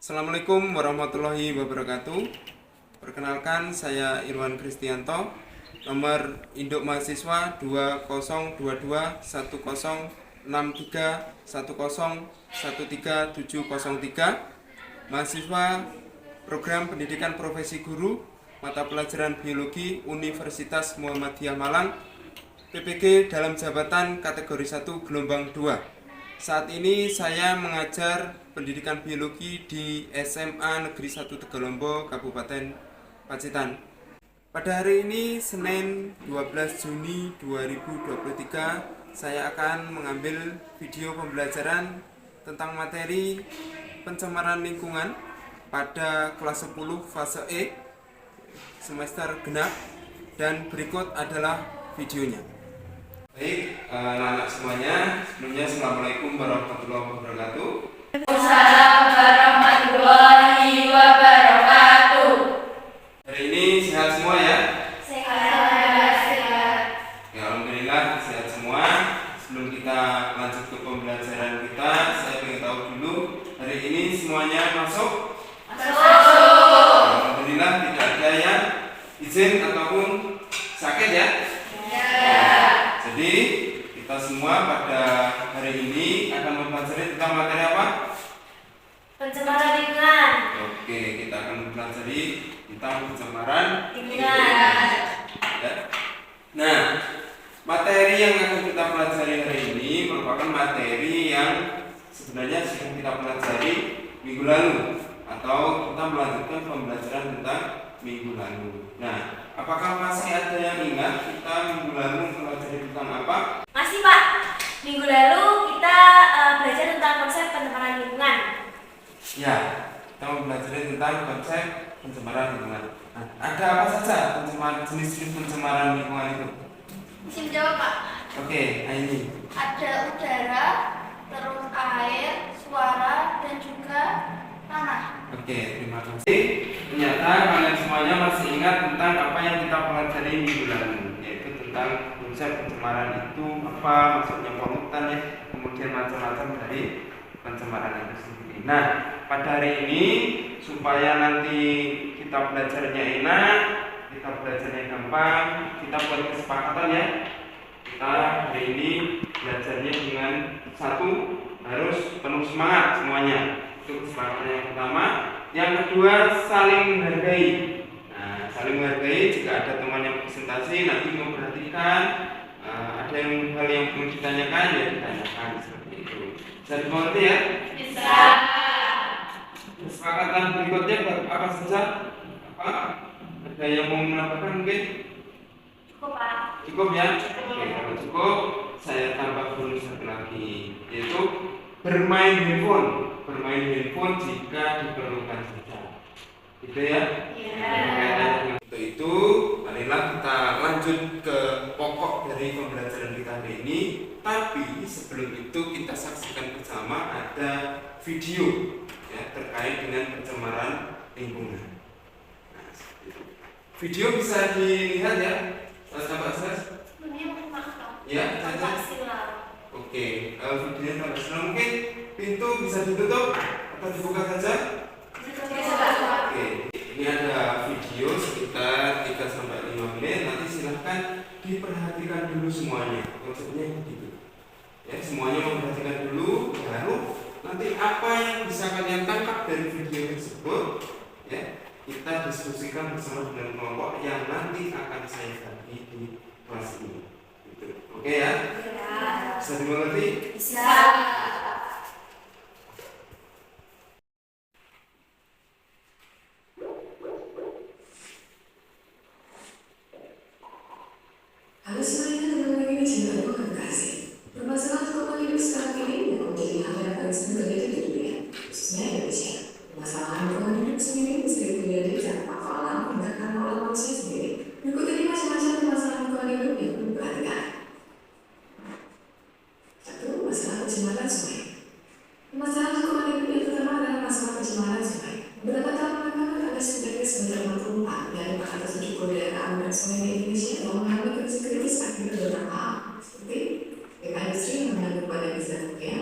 Assalamualaikum warahmatullahi wabarakatuh. Perkenalkan, saya Irwan Kristianto, nomor induk mahasiswa 20221063101373, mahasiswa program pendidikan profesi guru, mata pelajaran biologi Universitas Muhammadiyah Malang, PPG dalam jabatan kategori 1 gelombang 2. Saat ini saya mengajar pendidikan biologi di SMA Negeri 1 Tegalombo, Kabupaten Pacitan. Pada hari ini, Senin 12 Juni 2023, saya akan mengambil video pembelajaran tentang materi pencemaran lingkungan pada kelas 10 fase E semester genap, dan berikut adalah videonya. Baik, anak-anak semuanya, sebelumnya Assalamualaikum warahmatullahi wabarakatuh. Waalaikumsalam warahmatullahi wabarakatuh. Hari ini sehat semua ya? Sehat. Ya, alhamdulillah sehat semua. Sebelum kita lanjut ke pembelajaran kita, saya ingin tahu dulu, hari ini semuanya masuk? Alhamdulillah tidak ada yang izin ataupun sakit ya? Jadi kita semua pada hari ini akan mempelajari tentang materi apa? Pencemaran lingkungan. Oke, kita akan mempelajari tentang pencemaran Lingkungan. Ya. Nah, materi yang akan kita pelajari hari ini merupakan materi yang sebenarnya sudah kita pelajari minggu lalu, atau kita melanjutkan pembelajaran tentang minggu lalu. Nah, apakah masih ada yang ingat kita minggu lalu mempelajari tentang apa? Masih Pak, minggu lalu kita belajar tentang konsep pencemaran lingkungan. Ya, kita mempelajari tentang konsep pencemaran lingkungan. Nah, ada apa saja jenis-jenis pencemaran lingkungan itu? Bisa jawab Pak. Oke, ini. Ada udara, terus air, suara, dan juga tanah. Oke, terima kasih. Ternyata kalian semuanya masih ingat tentang apa yang kita pelajari minggu lalu, yaitu tentang konsep pencemaran itu apa, maksudnya polutan ya, kemudian macam-macam dari pencemaran itu sendiri. Nah, pada hari ini supaya nanti kita belajarnya enak, kita belajarnya gampang, kita buat kesepakatan ya. Kita hari ini belajarnya dengan satu, harus penuh semangat semuanya. Itu kesepakatan yang pertama. Yang kedua, saling menghargai. Nah, saling menghargai, jika ada teman yang presentasi nanti memperhatikan, ada hal yang perlu ditanyakan ya ditanyakan, seperti itu. Bisa dimengerti ya? Bisa. Kesepakatan berikutnya apa saja? Apa? Ada yang mau menambahkan mungkin? Cukup Pak. Cukup ya? Oke, kalau cukup saya tambah dulu satu lagi, yaitu bermain handphone jika diperlukan saja. Gitu ya? Iya. Untuk itu, marilah kita lanjut ke pokok dari pembelajaran kita hari ini. Tapi sebelum itu kita saksikan bersama ada video ya, terkait dengan pencemaran lingkungan. Nah, video bisa dilihat ya, sahabat saya. Ya, saja. Oke, videonya sampai sana mungkin pintu bisa ditutup atau dibuka saja. Oke, ini ada video sekitar 3-5 menit. Nanti silahkan diperhatikan dulu semuanya. Konsepnya begitu. Ya, semuanya memperhatikan dulu, baru nanti apa yang bisa kalian tangkap dari video tersebut, ya kita diskusikan bersama dengan kelompok yang nanti akan saya bagi di kelas ini. Gitu. Oke ya? Bisa dimengerti? Bisa. Halo semuanya, kembali lagi di channel aku Kak Kasih. Permasalahan lingkungan hidup sekarang ini memang menjadi hal yang paling sering terjadi di dunia, khususnya Indonesia. Permasalahan lingkungan hidup sendiri bisa terjadi karena faktor alam tindakan oleh manusia sendiri. Berikut ini macam-macam permasalahan lingkungan hidup yang perlu diperhatikan. 1. Masalah pencemaran sungai. Permasalahan lingkungan hidup yang pertama adalah masalah pencemaran sungai. Beberapa tahun belakangan ada setidaknya 94 dari 470 daerah aliran sungai di Indonesia yang mengalami kondisi kritis akibat beberapa hal, seperti limbah industri yang mengandung badan zat kimia,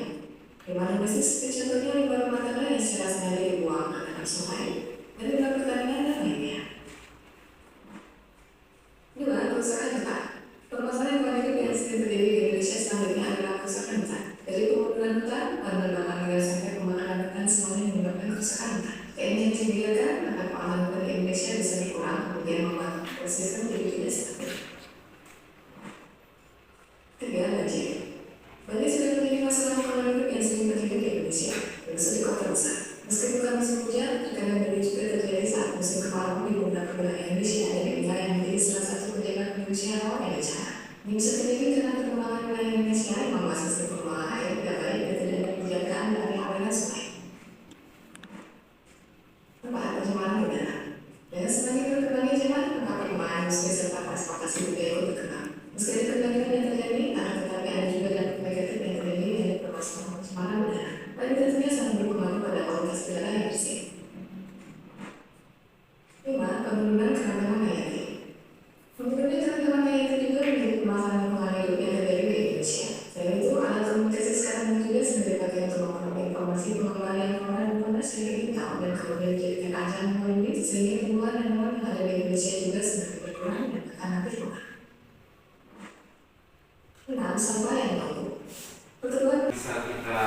limbah domestik seperti contohnya limbah rumah tangga yang secara sengaja dibuang Sohail, dan dalam pertandingan dan lainnya. 2. Kerusakan hutan. Permasalahan lingkungan hidup yang sering terjadi di Indonesia selanjutnya adalah kerusakan hutan. Dari pemuduran hutan, penebangan liar sampai pembakaran hutan semuanya menyebabkan kerusakan hutan. TNI yang dibiarkan agar pengalaman hutan di Indonesia bisa berkurang, kemudian membuat ekosistem jadi tidak stabil. 3. Banjir. Banjir sudah menjadi masalah lingkungan hidup yang sering terjadi di Indonesia, termasuk di kota besar. Meski bukan musim hujan, terkadang banjir juga terjadi saat musim kemarau di beberapa wilayah Indonesia dan di wilayah yang menjadi salah satu penjaga Indonesia rawan yang bencana. Ini bisa terjadi karena perkembangan wilayah Indonesia yang membuat sistem pengelolaan air tidak baik dan tidak ada penjagaan dari aliran sungai. 4. Pencemaran udara. Dengan semakin berkembangnya zaman, maka perkembangan industri serta transportasi juga ikut berkembang. Meski ada perbandingan yang terjadi, akan tetapi ada juga dampak negatif yang terjadi dari permasalahan pencemaran udara. Pada tentunya sangat berpengaruh pada kualitas udara yang bersih. 5. Penurunan keragaman hayati. Menurunnya keragaman hayati juga menjadi permasalahan lingkungan hidup yang terjadi di Indonesia. Selain itu, alat komunikasi sekarang juga sering dipakai untuk memperoleh informasi pengembangan yang flora dan fauna secara digital dan kemudian dijadikan ajang memilih sehingga tumbuhan dan hewan yang ada di Indonesia juga semakin berkurang dan bahkan hampir punah. 6. Sampah yang menumpuk. Pertemuan Bisa kita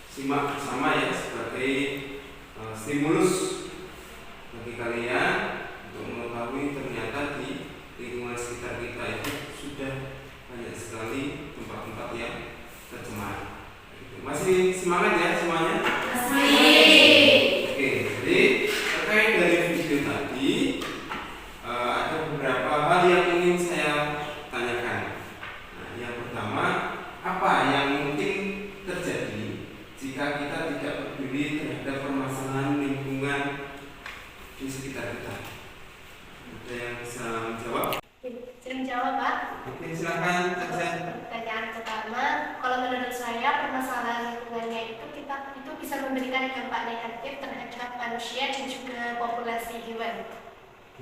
simak bersama ya sebagai stimulus bagi kalian untuk mengetahui ternyata di lingkungan sekitar kita itu sudah banyak sekali tempat-tempat yang tercemar. Masih semangat ya semuanya? Oke, jadi terkait dari video tadi ada beberapa hal yang ingin saya tanyakan. Nah, yang pertama, apa yang mungkin terjadi jika kita tidak peduli terhadap permasalahan lingkungan di sekitar kita? Ada yang bisa menjawab? Sering jawab, Pak. Oke, silakan Caca. Pertanyaan pertama, kalau menurut saya permasalahan lingkungannya itu bisa memberikan dampak negatif terhadap manusia dan juga populasi hewan.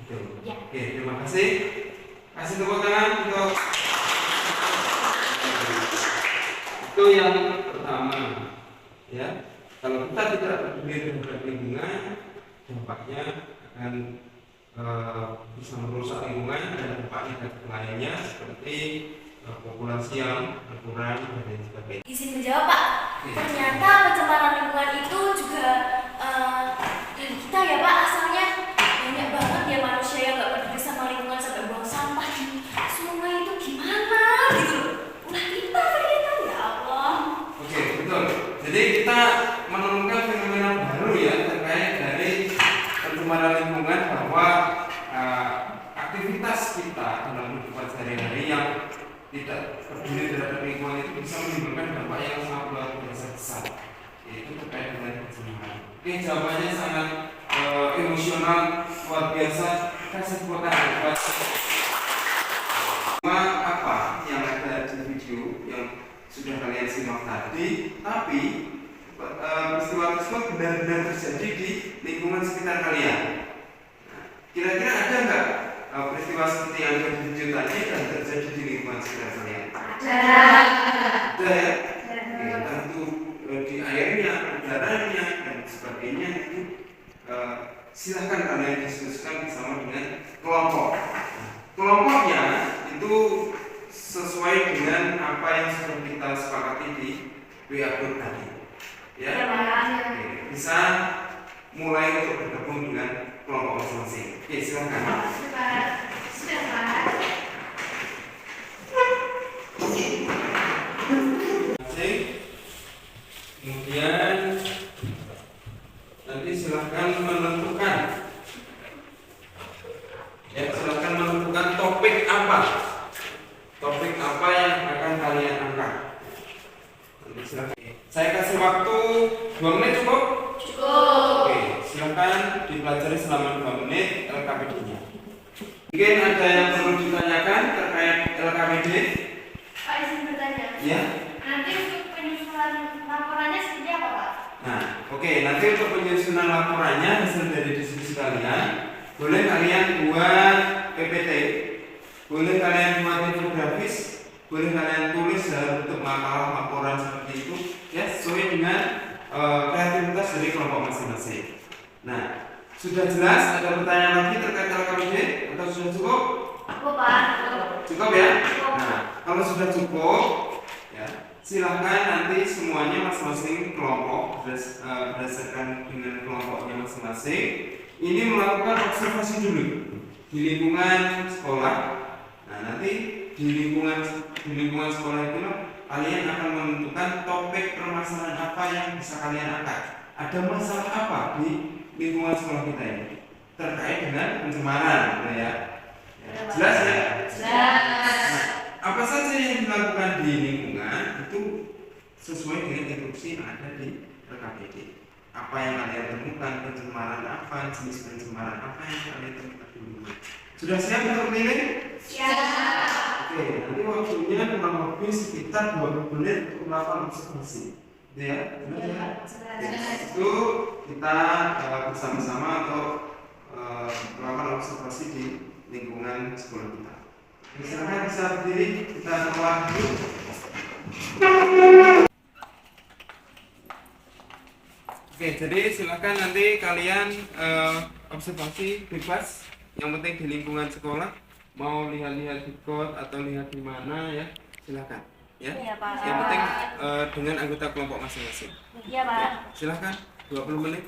Betul. Ya. Oke, terima kasih. Kasih tepuk tangan untuk itu yang pertama. Ya, kalau kita tidak peduli terhadap lingkungan, dampaknya akan bisa merusak lingkungan dan dampak negatif lainnya seperti populasi yang berkurang dan lain sebagainya. Izin menjawab, Pak. Ternyata pencemaran lingkungan itu juga dari kita ya, Pak. Asalnya banyak banget ya manusia yang nggak peduli sama lingkungan sampai buang sampah di sungai itu gimana gitu. Ulah kita ternyata ya Allah. Oke, betul. Jadi kita menemukan fenomena baru ya terkait dari pencemaran lingkungan bahwa aktivitas kita dalam kehidupan sehari-hari yang tidak peduli terhadap lingkungan itu bisa menimbulkan dampak yang sangat luar biasa besar, yaitu terkait dengan pencemaran. Oke, jawabannya sangat emosional, luar biasa. Kasih kuota buat apa yang ada di video yang sudah kalian simak tadi, tapi peristiwa tersebut benar-benar terjadi di lingkungan sekitar kalian. Nah, kira-kira ada nggak peristiwa seperti yang ada di video tadi dan terjadi di lingkungan sekitar kalian? Ada ya? Tentu di airnya, udaranya dan sebagainya itu silahkan kalian diskusikan bersama dengan kelompok. Kelompoknya itu sesuai dengan apa yang sudah kita sepakati di WA group tadi. Ya, oke, bisa mulai untuk bergabung dengan kelompok masing-masing. Oke, silakan. Sudah, Pak. Kemudian nanti silakan menentukan. Ya, silakan menentukan topik apa. Topik apa yang akan kalian angkat. Nanti silakan. Saya kasih waktu 2 menit cukup? Cukup. Oke, silakan dipelajari selama 2 menit LKPD-nya. Mungkin ada yang perlu ditanyakan terkait LKPD? Pak, izin bertanya. Ya. Nanti untuk penyusunan laporannya seperti apa, Pak? Nah, oke, nanti untuk penyusunan laporannya hasil dari diskusi kalian, boleh kalian buat PPT, boleh kalian buat infografis, boleh kalian tulis dalam bentuk makalah laporan seperti itu, ya, sesuai dengan kreativitas dari kelompok masing-masing. Nah, sudah jelas? Ada pertanyaan lagi terkait LKPD atau sudah cukup? Cukup Pak. Cukup ya? Nah, kalau sudah cukup, ya silahkan nanti semuanya masing-masing kelompok berdasarkan dengan kelompoknya masing-masing ini melakukan observasi dulu di lingkungan sekolah. Nah, nanti di lingkungan sekolah itu kalian akan menentukan topik permasalahan apa yang bisa kalian angkat. Ada masalah apa di lingkungan sekolah kita ini terkait dengan pencemaran, ya? Jelas ya? Nah, apa saja yang dilakukan di lingkungan itu sesuai dengan instruksi yang ada di LKPD. Apa yang kalian temukan, pencemaran apa, jenis pencemaran apa yang kalian temukan di lingkungan. Sudah siap untuk menilai? Siap. Oke, nanti waktunya kurang lebih sekitar 20 menit untuk melakukan observasi. Gitu ya? Itu kita bersama-sama untuk melakukan observasi di lingkungan sekolah kita. Silakan bisa berdiri, kita keluar dulu. Oke, jadi silakan nanti kalian observasi bebas. Yang penting di lingkungan sekolah, mau lihat-lihat di got atau lihat di mana ya, silakan. Ya. Iya, Pak. Yang penting dengan anggota kelompok masing-masing. Iya, Pak. Silakan 20 menit.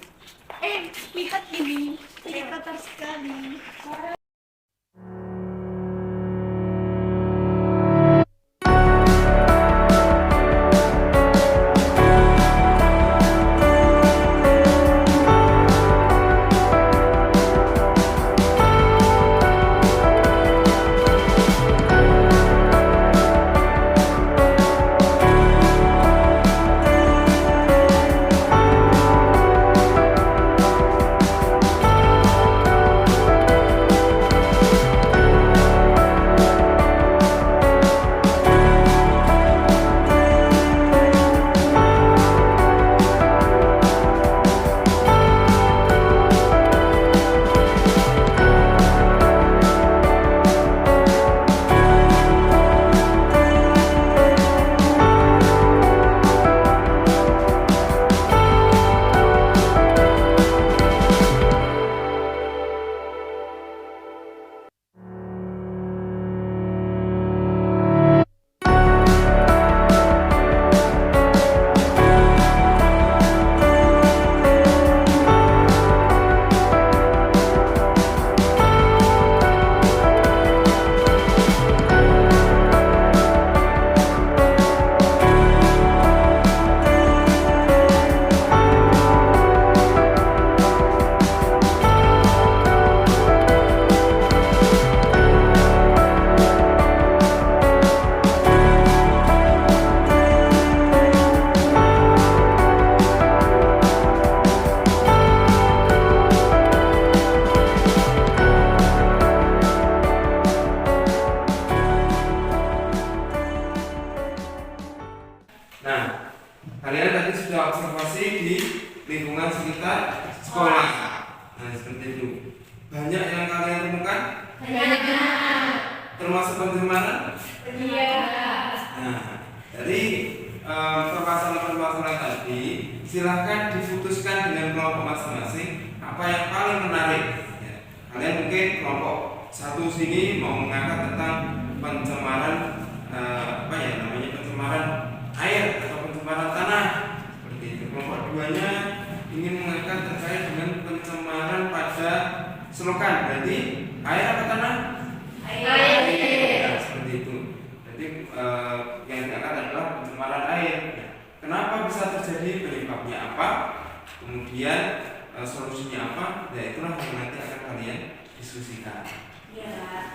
Lihat ini, ini kotor sekali. Kalian tadi sudah observasi di lingkungan sekitar sekolah. Nah, seperti itu. Banyak yang kalian temukan? Banyak. Termasuk pencemaran? Iya. Nah, dari permasalahan-permasalahan tadi, silahkan diputuskan dengan kelompok masing-masing apa yang paling menarik. Ya. Kalian mungkin kelompok satu sini mau mengangkat tentang pencemaran pencemaran air atau pencemaran tanah seperti itu. Kelompok duanya ingin mengangkat terkait dengan pencemaran pada selokan. Berarti air apa tanah? Air. Ya, seperti itu. Jadi yang diangkat adalah pencemaran air. Kenapa bisa terjadi, penyebabnya apa, kemudian solusinya apa? Ya itulah yang nanti akan kalian diskusikan. Iya.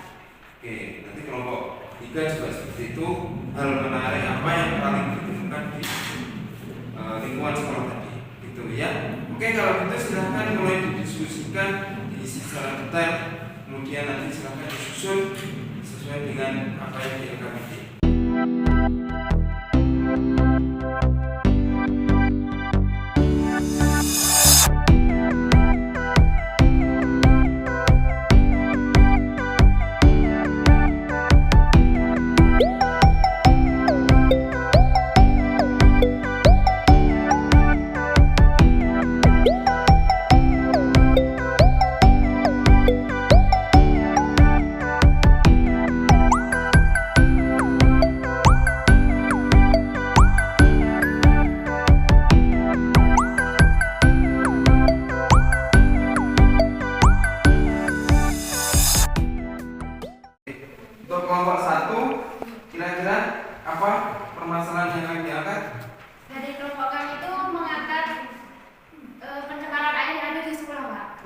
Oke, nanti kelompok 3 juga seperti itu. Hal menarik apa yang paling ditemukan di lingkungan sekolah tadi, gitu ya. Oke, kalau gitu silahkan mulai didiskusikan, diisi secara detail, kemudian nanti silahkan disusun sesuai dengan apa yang diangkat.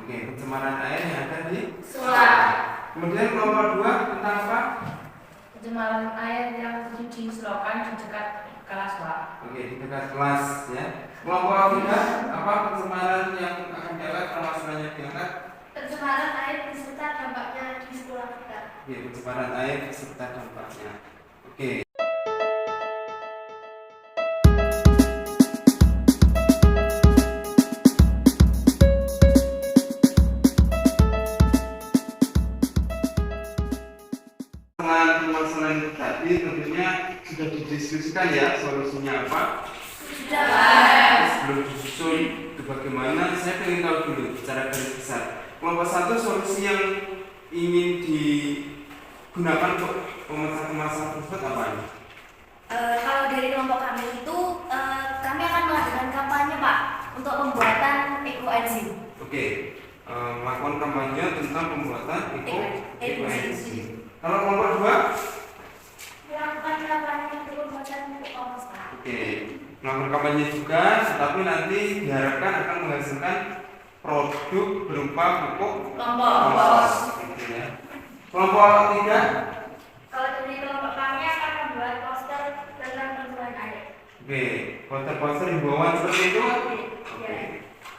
Oke, pencemaran air yang ada di Sungai. Kemudian kelompok 2 tentang apa? Pencemaran air yang terjadi di selokan di dekat kelas, Pak. Oke, di dekat kelas ya. Kelompok 3 apa pencemaran yang akan diangkat, permasalahannya diangkat? Pencemaran air beserta dampaknya di sekolah kita. Oke, pencemaran air beserta dampaknya. Oke. Permasalahan tadi tentunya sudah didiskusikan ya, solusinya apa? Sebelum disusun itu bagaimana, saya ingin tahu dulu secara garis besar. Kelompok 1 solusi yang ingin digunakan untuk memecahkan masalah tersebut apa? Kalau dari kelompok kami itu, kami akan mengadakan kampanye Pak untuk pembuatan ekoenzim. Oke, melakukan kampanye tentang pembuatan ekoenzim. Kalau kelompok 2? Melakukan kampanye untuk pembuatan kompos, Pak. Oke, melakukan kampanye juga, tetapi nanti diharapkan akan menghasilkan produk berupa pupuk kompos. Gitu ya. Kelompok 3? Kalau dari kelompok kami akan membuat poster tentang pembuatan air. Oke, poster-poster himbauan seperti itu. Oke,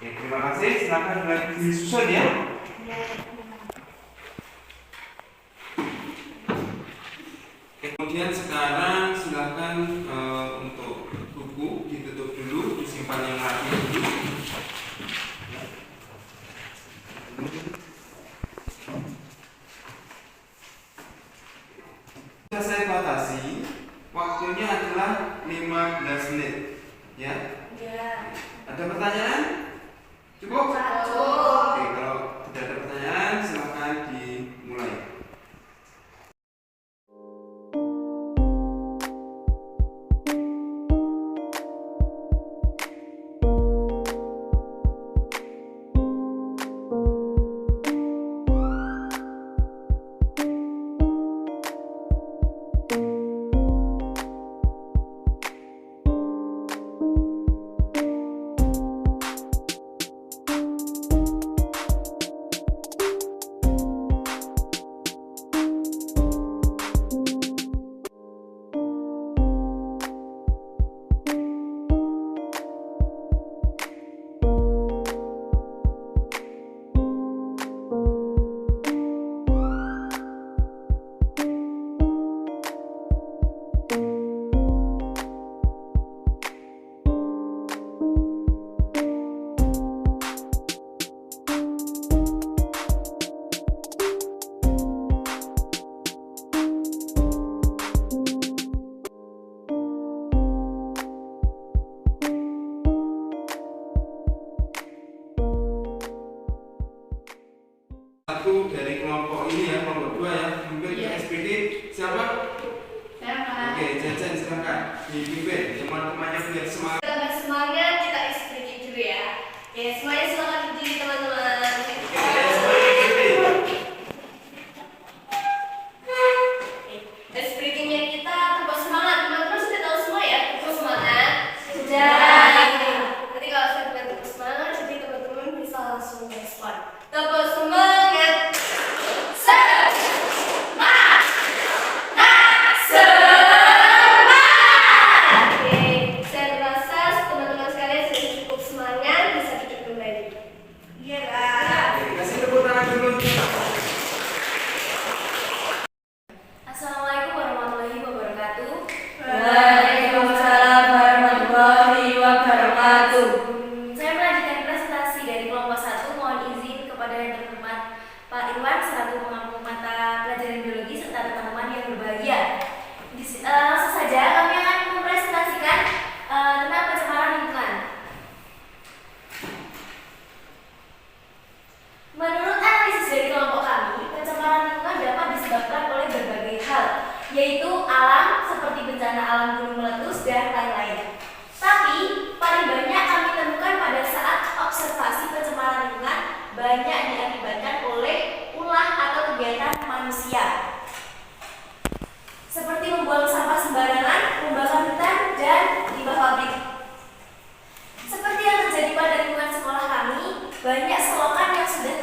terima kasih. Silakan disusun ya. Kemudian sekarang silakan untuk buku ditutup dulu, disimpan yang rapi dulu. Saya batasi, waktunya adalah 15 menit. Ya? Ada pertanyaan? Cukup? Oke, kalau tidak ada pertanyaan, silakan dimulai. Satu dari kelompok ini ya, kelompok 2 ya, mungkin SPD siapa? Oke, Jajan silakan dipimpin teman-temannya biar semangat. Tambah semangat, kita ekspresi dulu ya. Oke, semuanya selamat berdiri teman-teman. Ekspresinya kita tambah semangat, teman-teman sudah tahu semua ya? Tambah semangat. Sudah. Nanti kalau saya bilang tambah semangat, jadi teman-teman bisa langsung respon. Tambah semangat. Assalamualaikum warahmatullahi wabarakatuh. Waalaikumsalam warahmatullahi wabarakatuh. Saya melanjutkan presentasi dari kelompok 1. Mohon izin kepada yang terhormat Pak Irwan selaku pemangku mata pelajaran biologi serta teman-teman yang berbahagia. Langsung saja kami akan mempresentasikan tentang pencemaran lingkungan. Menurut analisis dari kelompok kami, pencemaran lingkungan dapat disebabkan oleh berbagai hal, yaitu alam seperti bencana alam gunung meletus dan lain-lain. Tapi paling banyak kami temukan pada saat observasi pencemaran lingkungan banyak diakibatkan oleh ulah atau kegiatan manusia, seperti membuang sampah sembarangan, membakar hutan, dan limbah pabrik. Seperti yang terjadi pada lingkungan sekolah kami, banyak selokan yang sudah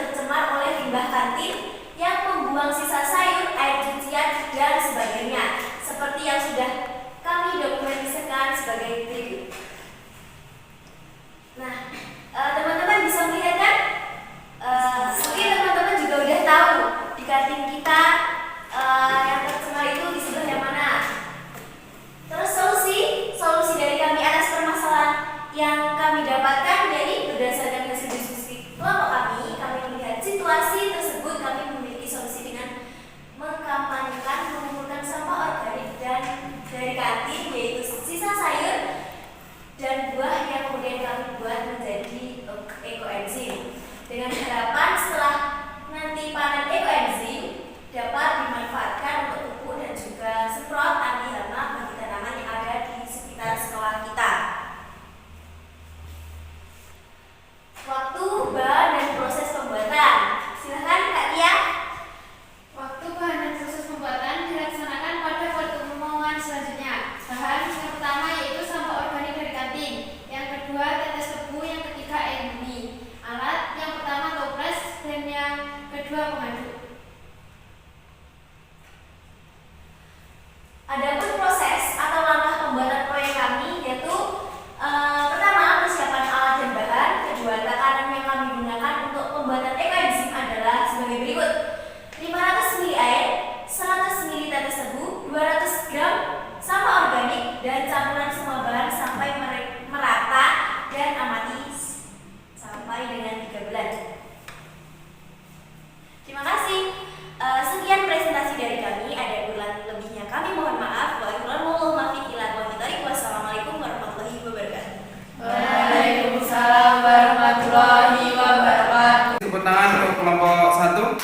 tangan untuk kelompok 1.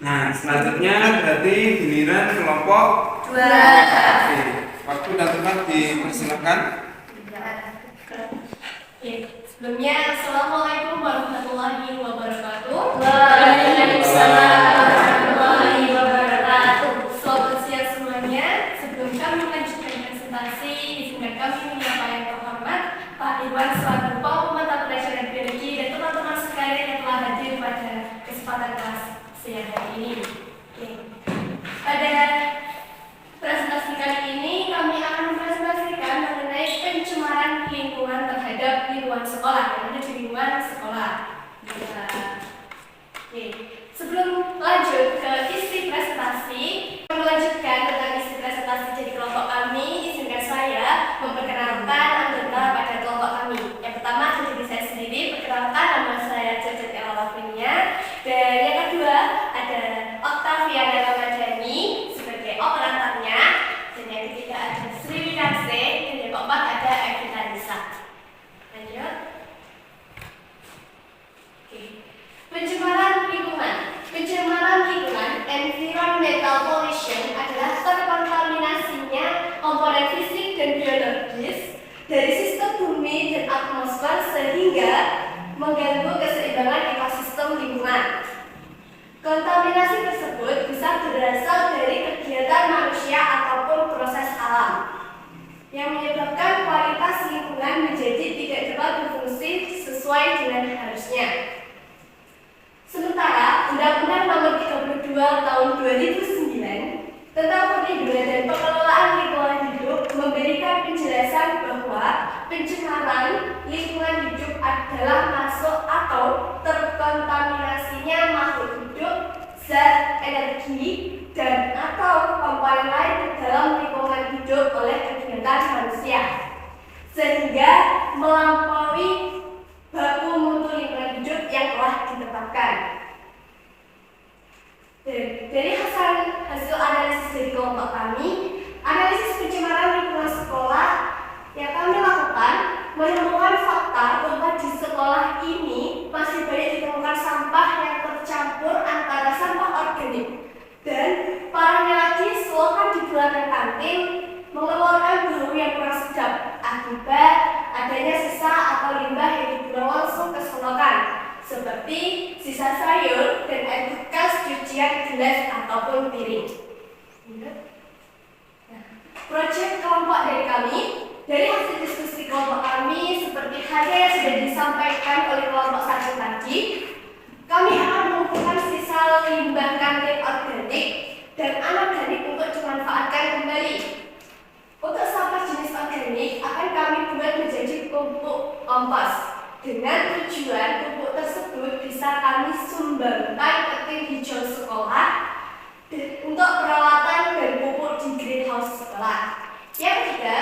Nah, selanjutnya berarti giliran kelompok 2. Oke, waktu dan tempat dipersilakan. Sebelumnya, Assalamualaikum warahmatullahi wabarakatuh. Waalaikumsalam warahmatullahi wabarakatuh. Selamat siang semuanya. Sebelum kami melanjutkan presentasi, izinkan kami menyapa yang terhormat Pak Irwan selaku Mata Pelajaran Biologi dan teman-teman sekalian yang telah hadir pada kesempatan kelas siang hari ini. Oke. Pada presentasi kali ini kami akan mempresentasikan mengenai pencemaran lingkungan terhadap lingkungan sekolah yang ada di lingkungan sekolah. Oke. Sebelum lanjut ke isi presentasi, melanjutkan tentang isi presentasi jadi kelompok kami, izinkan saya memperkenalkan anggota pada kelompok kami. Yang pertama dari diri saya sendiri, perkenalkan nama saya Cecet Ella Lavinia. Dan yang kedua ada Octaviana Ramadhani sebagai operatornya. Dan yang ketiga ada Sri Widarse. Dan yang keempat ada Evita Nisa. Lanjut. Oke. Pencemaran lingkungan. Pencemaran lingkungan, environmental pollution, adalah terkontaminasinya komponen fisik dan biologis dari sistem bumi dan atmosfer sehingga mengganggu keseimbangan ekosistem lingkungan. Kontaminasi tersebut bisa berasal dari kegiatan manusia ataupun proses alam yang menyebabkan kualitas lingkungan menjadi tidak dapat berfungsi sesuai dengan harusnya. Sementara Undang-Undang Nomor 32 Tahun 2009 tentang Perlindungan dan Pengelolaan Lingkungan Hidup memberikan penjelasan bahwa pencemaran lingkungan hidup adalah masuk atau terkontaminasinya makhluk hidup, zat, energi, dan atau komponen lain ke dalam lingkungan hidup oleh kegiatan manusia, sehingga melampaui baku mutu lingkungan hidup yang telah ditetapkan. Dari hasil analisis dari kelompok kami, analisis pencemaran lingkungan sekolah yang kami lakukan menemukan fakta bahwa di sekolah ini masih banyak ditemukan sampah yang tercampur antara sampah organik dan parahnya lagi selokan di belakang kantin mengeluarkan bau yang kurang sedap akibat adanya sisa atau limbah yang dibuang langsung ke selokan seperti sisa sayur dan air bekas cucian gelas ataupun piring. Proyek kelompok dari kami, dari hasil diskusi kelompok kami seperti halnya yang sudah disampaikan oleh kelompok 1 tadi, kami akan mengumpulkan sisa limbah kantin organik dan anorganik untuk dimanfaatkan kembali. Untuk sampah jenis organik akan kami buat menjadi pupuk kompos dengan tujuan pupuk tersebut bisa kami sumbangkan ke tim hijau sekolah untuk perawatan dan pupuk di greenhouse sekolah. Yang ketiga,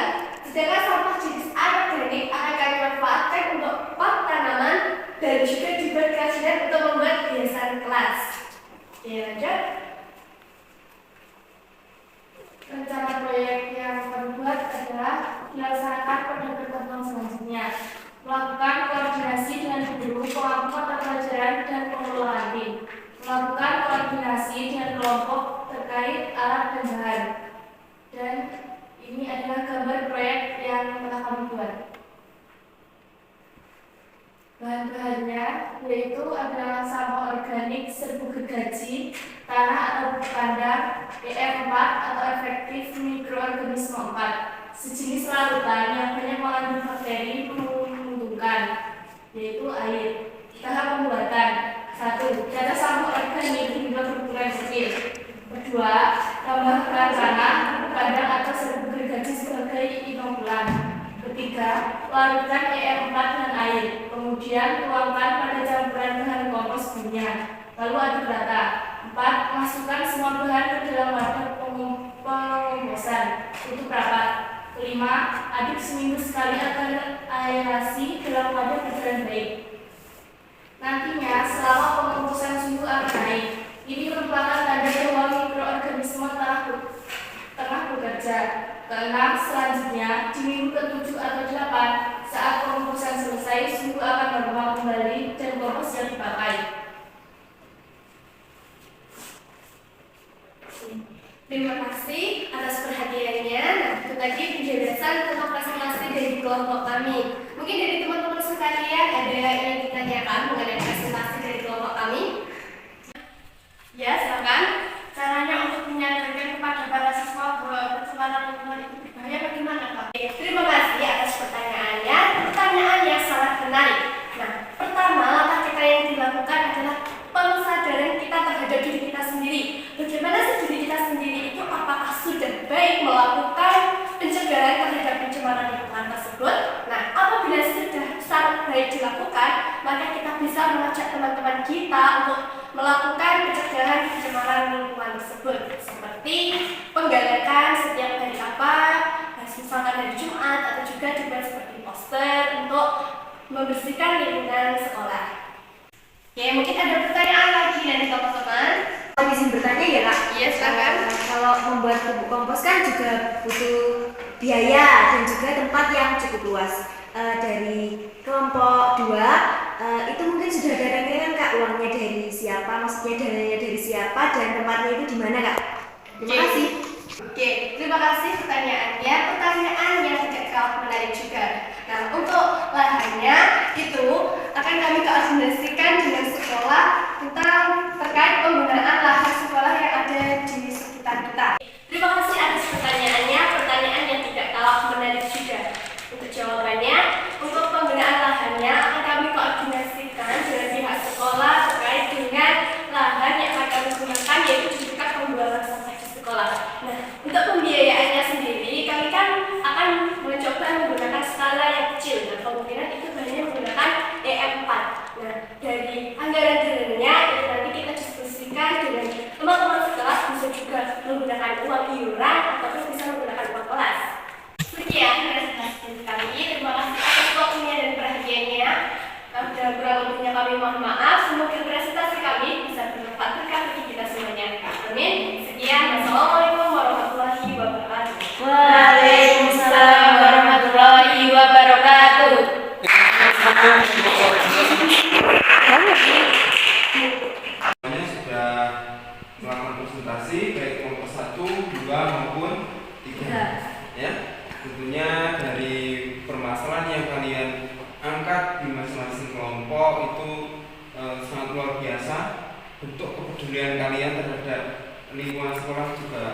sedangkan sampah jenis anorganik akan kami manfaatkan untuk pot tanaman dan juga dibuat kerajinan untuk membuat hiasan kelas. Oke, lanjut. Rencana proyek yang kami buat adalah dilaksanakan pada pertemuan selanjutnya, melakukan koordinasi dengan guru, pemangku mata pelajaran dan pengelola tim, melakukan koordinasi dengan kelompok terkait alat dan bahan. Dan ini adalah gambar proyek yang telah kami buat. Bahan-bahannya yaitu adalah sampah organik, serbuk gergaji, tanah atau pupuk kandang, PM4 atau efektif mikroorganisme 4, sejenis larutan yang banyak mengandung bakteri menguntungkan, yaitu air. Tahap pembuatan: 1. Data sampah organik hingga berukuran kecil. 2. Tambahkan tanah, pupuk kandang atau serbuk gergaji sebagai inokulan. 3. Larutkan EM4 dengan air, kemudian tuangkan pada campuran bahan kompos bunyinya, lalu aduk rata. 4. Masukkan semua bahan ke dalam wadah pengomposan, tutup rapat. 5. Aduk seminggu sekali agar aerasi dalam wadah berjalan baik. Nantinya selama pengomposan suhu akan naik. Ini merupakan tanda bahwa mikroorganisme tengah bekerja. 6. Selanjutnya, di minggu ke-7 atau 8, saat pengomposan selesai, Terima kasih atas perhatiannya. Nah, itu tadi penjelasan tentang presentasi dari kelompok kami. Mungkin dari teman-teman sekalian ada yang ingin ditanyakan mengenai presentasi dari kelompok kami? Ya, silakan. Caranya untuk menyadarkan kepada para siswa bahwa pencemaran lingkungan itu berbahaya bagaimana, Pak? Terima kasih atas pertanyaannya. Pertanyaan yang sangat menarik. Nah, pertama, langkah kita yang dilakukan adalah pengesadaran kita terhadap diri kita sendiri. Bagaimana sih diri kita sendiri itu, apakah sudah baik melakukan pencegahan terhadap pencemaran lingkungan tersebut? Nah, apabila sudah sangat baik dilakukan, maka kita bisa mengajak teman-teman kita untuk melakukan pencegahan pencemaran lingkungan tersebut, seperti penggalakan setiap hari apa, misalkan hari Jumat, atau juga dibuat seperti poster untuk membersihkan lingkungan sekolah. Oke, mungkin ada pertanyaan lagi dari teman-teman. Izin bertanya ya Kak? Iya, silakan. Kalau membuat pupuk kompos kan juga butuh biaya dan juga tempat yang cukup luas. Dari kelompok 2 itu mungkin sudah ada rekening Kak, uangnya dari siapa, maksudnya dananya dari siapa dan tempatnya itu di mana Kak? Terima kasih. Oke, terima kasih pertanyaannya. Pertanyaan yang tidak kalah menarik juga. Nah, untuk lahannya itu akan kami koordinasikan dengan sekolah tentang terkait penggunaan lahan sekolah yang ada di sekitar kita. Terima kasih atas pertanyaannya. Pertanyaan yang tidak kalah menarik juga. Untuk jawabannya, untuk penggunaan lahannya akan kami koordinasikan dengan pihak sekolah terkait dengan lahan yang akan kami gunakan, yaitu di dekat pembuangan sampah di sekolah. Nah, untuk pembiayaannya sendiri, kami kan akan mencoba menggunakan skala yang kecil. Nah, kemungkinan itu hanya menggunakan EM4. Nah, dari anggaran dananya itu nanti kita diskusikan dengan teman-teman sekelas, bisa juga menggunakan uang iuran ataupun bisa menggunakan uang kelas. Sekian presentasi kami. Terima kasih atas waktunya dan perhatiannya. Dan kurang lebihnya kami mohon maaf. Semoga presentasi kami bisa bermanfaat bagi kita semuanya. Amin. Sekian. Wassalamualaikum warahmatullahi wabarakatuh. Waalaikumsalam warahmatullahi wabarakatuh. Semuanya sudah melakukan presentasi baik kelompok 1, 2 maupun 3. Ya, tentunya dari permasalahan yang kalian angkat di masing-masing kelompok itu sangat luar biasa. Bentuk kepedulian kalian terhadap lingkungan sekolah juga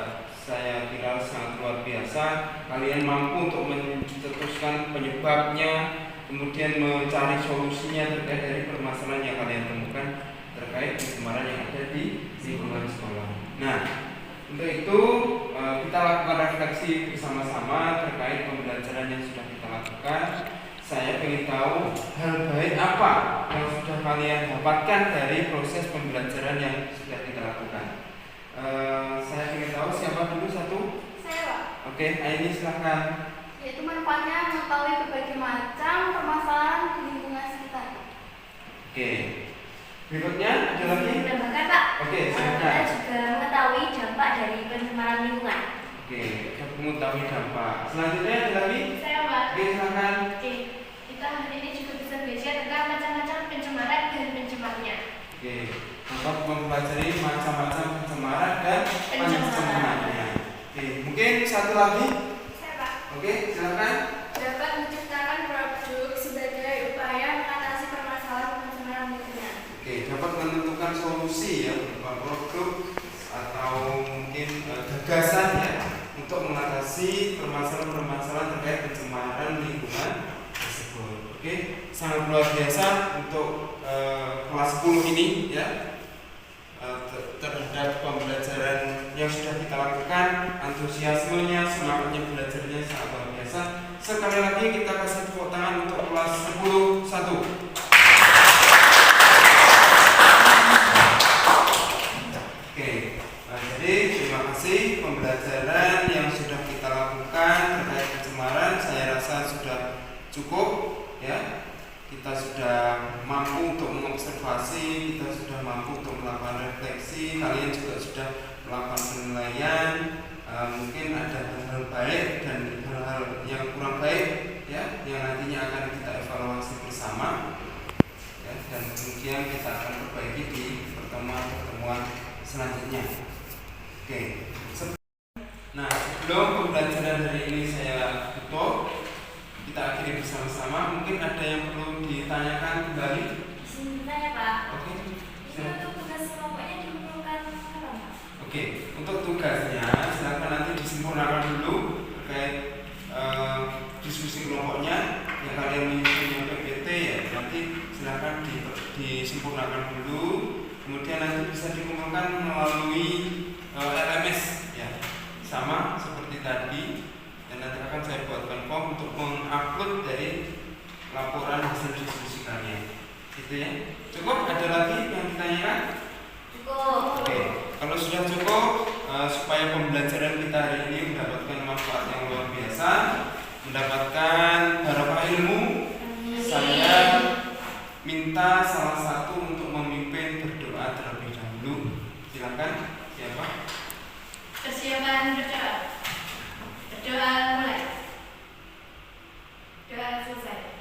saya kira sangat luar biasa. Kalian mampu untuk mencetuskan penyebabnya, kemudian mencari solusinya terkait dari permasalahan yang kalian temukan terkait pencemaran yang ada di lingkungan sekolah. Nah, untuk itu kita lakukan refleksi bersama-sama terkait pembelajaran yang sudah kita lakukan. Saya ingin tahu hal baik apa yang sudah kalian dapatkan dari proses pembelajaran yang sudah kita lakukan. Saya ingin tahu siapa dulu satu? Saya, Pak. Oke, Aini silahkan. Yaitu manfaatnya mengetahui berbagai macam permasalahan di lingkungan sekitar. Oke. Berikutnya ada lagi? Menambahkan Pak, Oke, kita silakan. juga mengetahui dampak dari pencemaran lingkungan. Oke, kita mengetahui dampak. Selanjutnya ada lagi? Saya, Pak. Oke, silakan. Oke, kita hari ini juga bisa belajar tentang macam-macam pencemaran dan pencemarnya. Oke, dapat mempelajari macam-macam pencemaran dan pencemarnya. Oke, mungkin satu lagi. Saya, Pak. Oke, silakan. Dapat menciptakan produk sebagai upaya mengatasi permasalahan pencemaran lingkungan. Oke, dapat menentukan solusi ya, berupa produk atau mungkin gagasan ya untuk mengatasi permasalahan-permasalahan terkait pencemaran lingkungan tersebut. Oke, sangat luar biasa untuk kelas 10 ini ya. Terhadap pembelajaran yang sudah kita lakukan, antusiasmenya, semangatnya belajarnya sangat luar biasa. Sekali lagi kita kasih tepuk tangan untuk kelas 10 1. Oke, jadi terima kasih pembelajaran yang sudah kita lakukan terkait pencemaran. Saya rasa sudah cukup ya. Kita sudah mampu untuk mengobservasi, kita sudah mampu untuk melakukan refleksi, kalian juga sudah melakukan penilaian. Mungkin ada hal-hal baik dan hal-hal yang kurang baik ya, yang nantinya akan kita evaluasi bersama ya, dan kemudian kita akan perbaiki di pertemuan-pertemuan selanjutnya. Oke. ada yang perlu ditanyakan kembali? Izin bertanya Pak. Oke. Ini untuk tugas kelompoknya dikumpulkan kapan Pak? Oke, untuk tugasnya silakan nanti disempurnakan dulu terkait diskusi kelompoknya. Yang kalian punya PPT ya nanti silakan disempurnakan dulu. Kemudian nanti bisa dikumpulkan melalui LMS ya, sama seperti tadi. Dan nanti akan saya buatkan form untuk mengupload dari laporan hasil diskusi kalian. Gitu ya. Cukup? Ada lagi yang ditanyakan? Cukup. Oke, kalau sudah cukup supaya pembelajaran kita hari ini mendapatkan manfaat yang luar biasa, mendapatkan barokah ilmu, saya minta salah satu untuk memimpin berdoa terlebih dahulu. Silakan, siapa? Persiapan berdoa. Berdoa mulai. Doa selesai.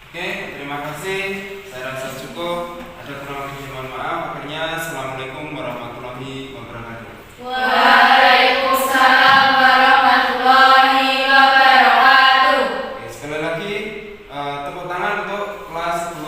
Oke, terima kasih. Saya rasa cukup. Ada kurang lebih mohon maaf. Akhirnya, assalamualaikum warahmatullahi wabarakatuh. Waalaikumsalam warahmatullahi wabarakatuh. Oke, sekali lagi tepuk tangan untuk kelas 2